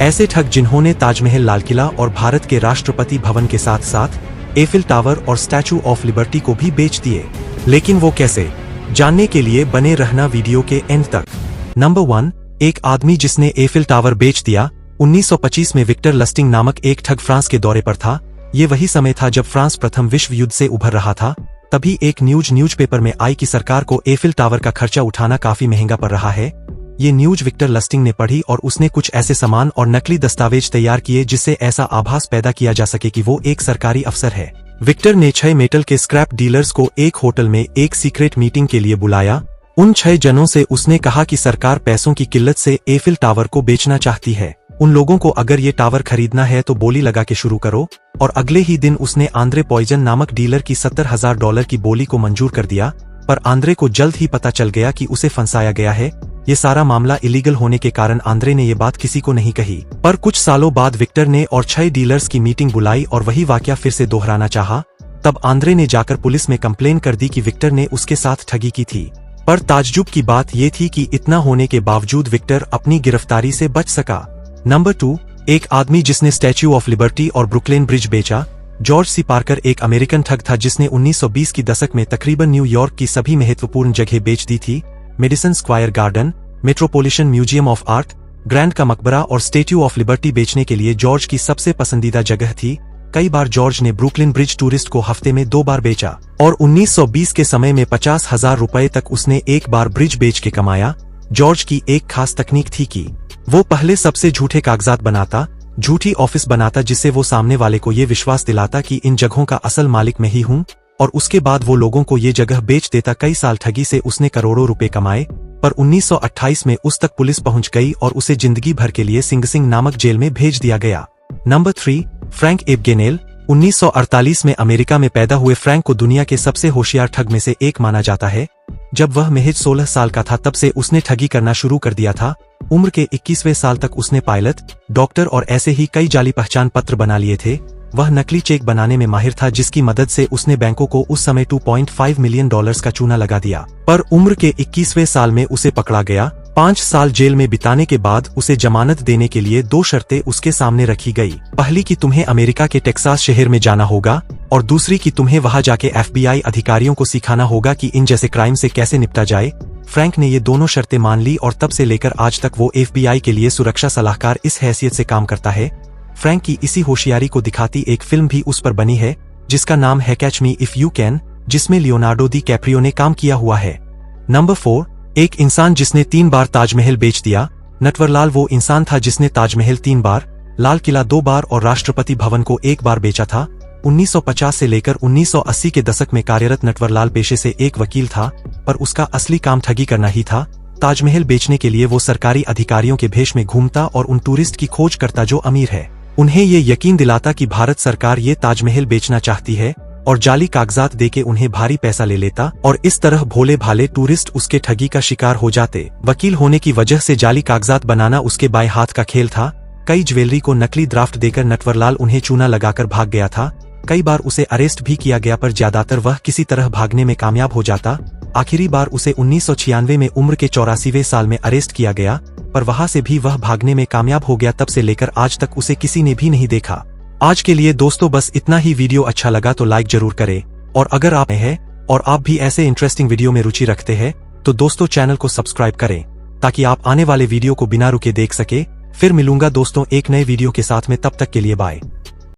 ऐसे ठग जिन्होंने ताजमहल, लाल किला और भारत के राष्ट्रपति भवन के साथ साथ एफिल टावर और स्टैचू ऑफ लिबर्टी को भी बेच दिए। लेकिन वो कैसे, जानने के लिए बने रहना वीडियो के एंड तक। नंबर 1, एक आदमी जिसने एफिल टावर बेच दिया। 1925 में विक्टर लस्टिंग नामक एक ठग फ्रांस के दौरे पर था। ये वही समय था जब फ्रांस प्रथम विश्व युद्ध से उभर रहा था। तभी एक न्यूज़पेपर में आई कि सरकार को एफिल टावर का खर्चा उठाना काफी महंगा पड़ रहा है। ये न्यूज विक्टर लस्टिंग ने पढ़ी और उसने कुछ ऐसे सामान और नकली दस्तावेज तैयार किए जिससे ऐसा आभास पैदा किया जा सके कि वो एक सरकारी अफसर है। विक्टर ने 6 मेटल के स्क्रैप डीलर्स को एक होटल में एक सीक्रेट मीटिंग के लिए बुलाया। उन 6 जनों से उसने कहा कि सरकार पैसों की किल्लत से एफिल टावर को बेचना चाहती है। उन लोगों को अगर ये टावर खरीदना है तो बोली लगा के शुरू करो। और अगले ही दिन उसने आंद्रे पॉइजन नामक डीलर की $70,000 की बोली को मंजूर कर दिया। पर आंद्रे को जल्द ही पता चल गया कि उसे फंसाया गया है। ये सारा मामला इलीगल होने के कारण आंद्रे ने ये बात किसी को नहीं कही। पर कुछ सालों बाद विक्टर ने और 6 डीलर्स की मीटिंग बुलाई और वही वाकया फिर से दोहराना चाहा। तब आंद्रे ने जाकर पुलिस में कंप्लेन कर दी कि विक्टर ने उसके साथ ठगी की थी। पर ताज्जुब की बात ये थी कि इतना होने के बावजूद विक्टर अपनी गिरफ्तारी से बच सका। नंबर 2, एक आदमी जिसने स्टैच्यू ऑफ लिबर्टी और ब्रुकलिन ब्रिज बेचा। जॉर्ज सी पार्कर एक अमेरिकन ठग था जिसने 1920 की दशक में तकरीबन न्यूयॉर्क की सभी महत्वपूर्ण जगह बेच दी थी। Madison Square garden, metropolitan museum of art, grand का मकबरा और स्टैच्यू ऑफ लिबर्टी बेचने के लिए जॉर्ज की सबसे पसंदीदा जगह थी। कई बार जॉर्ज ने ब्रुकलिन ब्रिज टूरिस्ट को हफ्ते में 2 बार बेचा और 1920 के समय में $50,000 तक उसने एक बार ब्रिज बेच के कमाया। जॉर्ज की एक खास तकनीक थी कि वो पहले सबसे झूठे कागजात बनाता, झूठी ऑफिस बनाता जिससे वो सामने वाले को ये विश्वास दिलाता कि इन जगहों का असल मालिक मैं ही हूँ, और उसके बाद वो लोगों को ये जगह बेच देता। कई साल ठगी से उसने करोड़ों रुपए कमाए। पर 1928 में उस तक पुलिस पहुंच गई और उसे जिंदगी भर के लिए सिंग सिंग नामक जेल में भेज दिया गया। Number 3, Frank एबगेनेल। 1948 में अमेरिका में पैदा हुए फ्रैंक को दुनिया के सबसे होशियार ठग में से एक माना जाता है। जब वह महज 16 साल का था तब से उसने ठगी करना शुरू कर दिया था। उम्र के 21वें साल तक उसने पायलट, डॉक्टर और ऐसे ही कई जाली पहचान पत्र बना लिए थे। वह नकली चेक बनाने में माहिर था जिसकी मदद से उसने बैंकों को उस समय $2.5 मिलियन का चूना लगा दिया। पर उम्र के 21वें साल में उसे पकड़ा गया। 5 साल जेल में बिताने के बाद उसे जमानत देने के लिए 2 शर्तें उसके सामने रखी गई। पहली कि तुम्हें अमेरिका के टेक्सास शहर में जाना होगा और दूसरी कि तुम्हें वहां जाके FBI अधिकारियों को सिखाना होगा कि इन जैसे क्राइम से कैसे निपटा जाए। फ्रैंक ने ये दोनों शर्तें मान ली और तब से लेकर आज तक वो FBI के लिए सुरक्षा सलाहकार इस हैसियत से काम करता है। फ्रैंक की इसी होशियारी को दिखाती एक फिल्म भी उस पर बनी है जिसका नाम है catch me if you can, जिसमें लियोनार्डो दी कैप्रियो ने काम किया हुआ है। नंबर 4, एक इंसान जिसने 3 बार ताजमहल बेच दिया। नटवरलाल वो इंसान था जिसने ताजमहल 3 बार, लाल किला 2 बार और राष्ट्रपति भवन को 1 बार बेचा था। 1950 से लेकर 1980 के दशक में कार्यरत नटवरलाल पेशे से एक वकील था, पर उसका असली काम ठगी करना ही था। ताजमहल बेचने के लिए वो सरकारी अधिकारियों के भेष में घूमता और उन टूरिस्ट की खोज करता जो अमीर है। उन्हें ये यकीन दिलाता कि भारत सरकार ये ताजमहल बेचना चाहती है और जाली कागजात देके उन्हें भारी पैसा ले लेता और इस तरह भोले भाले टूरिस्ट उसके ठगी का शिकार हो जाते। वकील होने की वजह से जाली कागजात बनाना उसके बाएं हाथ का खेल था। कई ज्वेलरी को नकली ड्राफ्ट देकर नटवरलाल उन्हें चूना लगाकर भाग गया था। कई बार उसे अरेस्ट भी किया गया पर ज्यादातर वह किसी तरह भागने में कामयाब हो जाता। आखिरी बार उसे 1996 में उम्र के 84वें साल में अरेस्ट किया गया, पर वहां से भी वह भागने में कामयाब हो गया। तब से लेकर आज तक उसे किसी ने भी नहीं देखा। आज के लिए दोस्तों बस इतना ही। वीडियो अच्छा लगा तो लाइक जरूर करें और अगर आप हैं और आप भी ऐसे इंटरेस्टिंग वीडियो में रुचि रखते हैं तो दोस्तों चैनल को सब्सक्राइब करें ताकि आप आने वाले वीडियो को बिना रुके देख सके। फिर मिलूंगा दोस्तों एक नए वीडियो के साथ में, तब तक के लिए बाय।